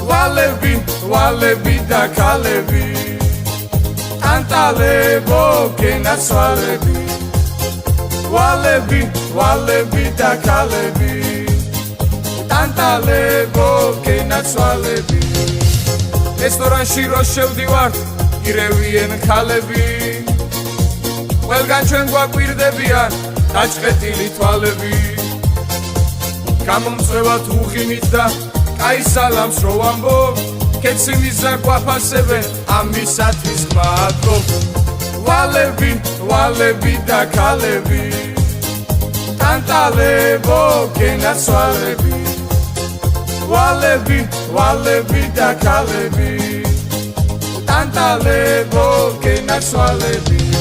ვალები და ქალები ტანტალებო გენაცვალები ვალები და ქალები ტანტალებო გენაცვალები რესტორანში რო შევდივართ ირევიან ქალები ყველგან ჩვენ გვაკვირდებიან დაჭყეტილი თვალები გამომწვევათ უხიმით და კაი სალამს რო ვამბობ კეციმის და გვაფასებენ ამისათვის მადლობ ვალები და ქალები ტანტალებო გენაცვალები ვალები და ქალები ტანტალებო გენაცვალები